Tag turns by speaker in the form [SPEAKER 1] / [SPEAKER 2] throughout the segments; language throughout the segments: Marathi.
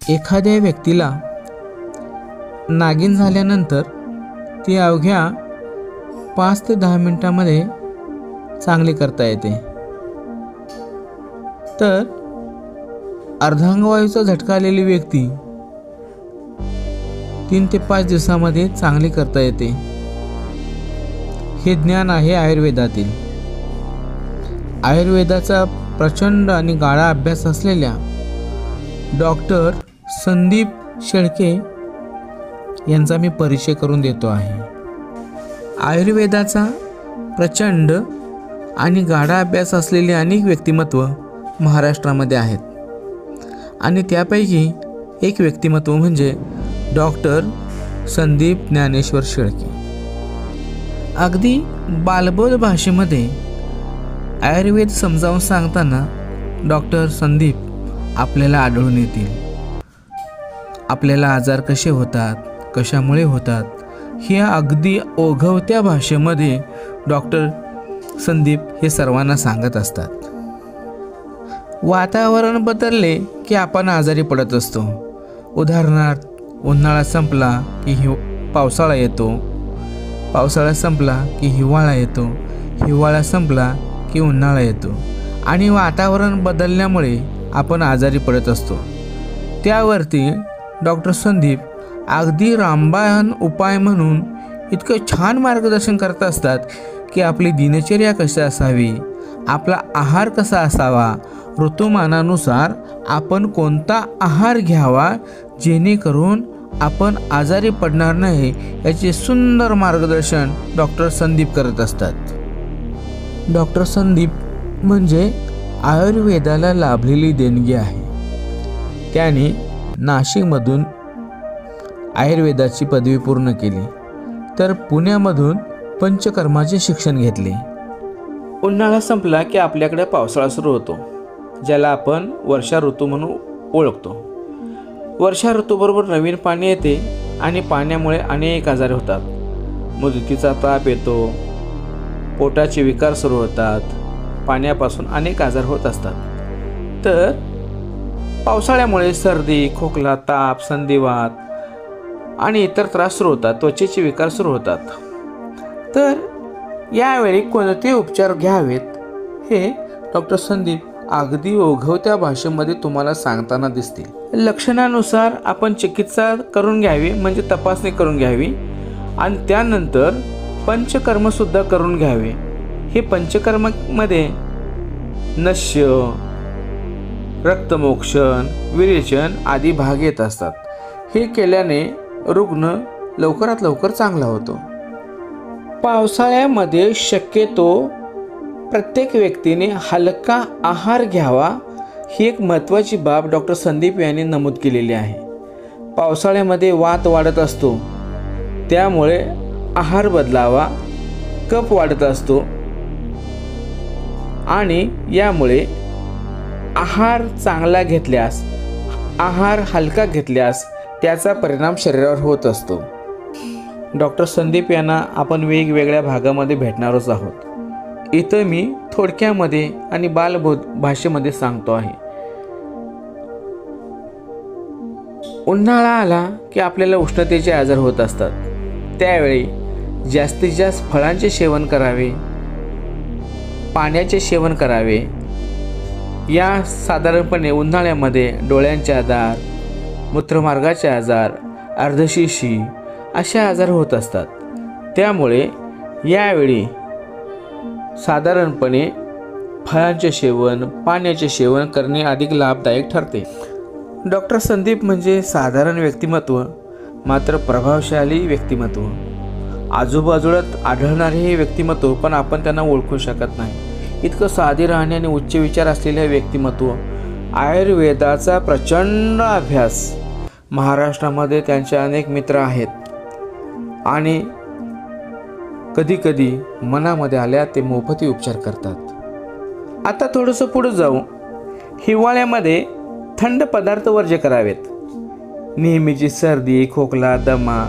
[SPEAKER 1] एखाद्या व्यक्तीला नागिन झाल्यानंतर ती अवघ्या 5 ते 10 मिनिटांमध्ये चांगली करता येते, तर अर्धांगवायूचा झटका आलेली व्यक्ती 3 ते 5 दिवसामध्ये चांगली करता येते. हे ज्ञान आहे आयुर्वेदातील. आयुर्वेदाचा प्रचंड आणि गाढा अभ्यास असलेल्या डॉक्टर संदीप शेळके यांचा मी परिचय करून देतो आहे. आयुर्वेदाचा प्रचंड आणि गाढा अभ्यास असलेले अनेक व्यक्तिमत्व महाराष्ट्रामध्ये आहेत आणि त्यापैकी एक व्यक्तिमत्व म्हणजे डॉक्टर संदीप ज्ञानेश्वर शेळके. अगदी बालबोध भाषेमध्ये आयुर्वेद समजावून सांगताना डॉक्टर संदीप आपल्याला आढळून येतील. आपल्याला आजार कसे होतात, कशामुळे होतात, हे अगदी ओघवत्या भाषेमध्ये डॉक्टर संदीप हे सर्वांना सांगत असतात. वातावरण बदलले की आपण आजारी पडत असतो. उदाहरणार्थ, उन्हाळा संपला की पावसाळा येतो, पावसाळा संपला की हिवाळा येतो, हिवाळा संपला की उन्हाळा येतो आणि वातावरण बदलल्यामुळे आपण आजारी पडत असतो. त्यावरती डॉक्टर संदीप अगदी रामबाण उपाय म्हणून इतकं छान मार्गदर्शन करत असतात की आपली दिनचर्या कशी असावी, आपला आहार कसा असावा, ऋतुमानानुसार आपण कोणता आहार घ्यावा जेणेकरून आपण आजारी पडणार नाही, याचे सुंदर मार्गदर्शन डॉक्टर संदीप करत असतात. डॉक्टर संदीप म्हणजे आयुर्वेदाला लाभलेली देणगी आहे. त्याने नाशिकमधून आयुर्वेदाची पदवी पूर्ण केली, तर पुण्यामधून पंचकर्माचे शिक्षण घेतले. उन्हाळा संपला की आपल्याकडे पावसाळा सुरू होतो, ज्याला आपण वर्षा ऋतू म्हणून ओळखतो. वर्षा ऋतूबरोबर नवीन पाणी येते आणि पाण्यामुळे अनेक आजार होतात. मुदतीचा ताप येतो, पोटाचे विकार सुरू होतात, पाण्यापासून अनेक आजार होत असतात. तर पावसाळ्यामुळे सर्दी, खोकला, ताप, संधिवात आणि इतर त्रास सुरू होतात, त्वचेचे विकार सुरू होतात. तर यावेळी कोणते उपचार घ्यावेत हे डॉक्टर संदीप अगदी ओघवत्या भाषेमध्ये तुम्हाला सांगताना दिसतील. लक्षणानुसार आपण चिकित्सा करून घ्यावी, म्हणजे तपासणी करून घ्यावी आणि त्यानंतर पंचकर्मसुद्धा करून घ्यावे. हे पंचकर्मामध्ये नश्य, रक्तमोक्षण, विरेचन आदी भाग येत असतात. हे केल्याने रुग्ण लवकरात लवकर चांगला होतो. पावसाळ्यामध्ये शक्यतो प्रत्येक व्यक्तीने हलका आहार घ्यावा, ही एक महत्त्वाची बाब डॉक्टर संदीप यांनी नमूद केलेली आहे. पावसाळ्यामध्ये वात वाढत असतो, त्यामुळे आहार बदलावा. कफ वाढत असतो आणि यामुळे आहार चांगला घेतल्यास, आहार हलका घेतल्यास त्याचा परिणाम शरीरावर होत असतो. डॉक्टर संदीप यांना आपण वेगवेगळ्या भागामध्ये भेटणारच आहोत. इथं मी थोडक्यामध्ये आणि बालबोध भाषेमध्ये सांगतो आहे. उन्हाळा आला की आपल्याला उष्णतेचे आजार होत असतात. त्यावेळी जास्तीत जास्त फळांचे सेवन करावे, पाण्याचे सेवन करावे. या साधारणपणे उन्हाळ्यामध्ये डोळ्यांचे आजार, मूत्रमार्गाचे आजार, अर्धशिशी असे आजार होत असतात. त्यामुळे यावेळी साधारणपणे फळांचे सेवन, पाण्याचे सेवन करणे अधिक लाभदायक ठरते. डॉक्टर संदीप म्हणजे साधारण व्यक्तिमत्व, मात्र प्रभावशाली व्यक्तिमत्व. आजूबाजूला आढळणारे हे व्यक्तिमत्व, पण आपण त्यांना ओळखू शकत नाही. इतकं साधे राहणे आणि उच्च विचार असलेले व्यक्तिमत्व. आयुर्वेदाचा प्रचंड अभ्यास. महाराष्ट्रामध्ये त्यांचे अनेक मित्र आहेत आणि कधीकधी मनामध्ये आल्या ते मोफती उपचार करतात. आता थोडंसं पुढे जाऊ. हिवाळ्यामध्ये थंड पदार्थ वर्ज्य करावेत. नेहमीची सर्दी, खोकला, दमा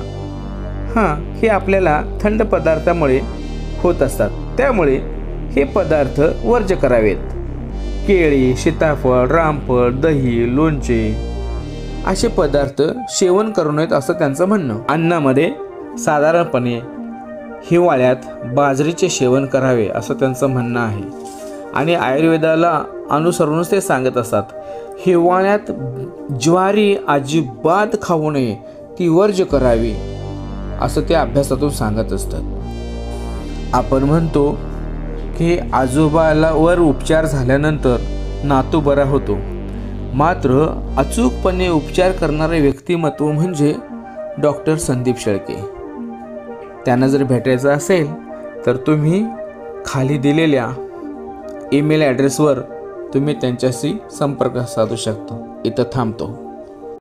[SPEAKER 1] हे आपल्याला थंड पदार्थामुळे होत असतात. त्यामुळे हे पदार्थ वर्ज्य करावेत. केळी, सीताफळ, रामफळ, दही, लोणचे असे पदार्थ सेवन करू नयेत असं त्यांचं म्हणणं. अन्नामध्ये साधारणपणे हिवाळ्यात बाजरीचे सेवन करावे असं त्यांचं म्हणणं आहे आणि आयुर्वेदाला अनुसरूनच ते सांगत असतात. हिवाळ्यात ज्वारी अजिबात खाऊ नये, ती वर्ज्य करावी असं ते अभ्यासातून सांगत असतात. आपण म्हणतो की आजोबाला वर उपचार झाल्यानंतर नातू बरा होतो, मात्र अचूकपणे उपचार करणारे व्यक्तिमत्व म्हणजे डॉक्टर संदीप शेळके. त्यांना जर भेटायचं असेल तर तुम्ही खाली दिलेल्या ईमेल ॲड्रेसवर तुम्ही त्यांच्याशी संपर्क साधू शकता. इथं थांबतो.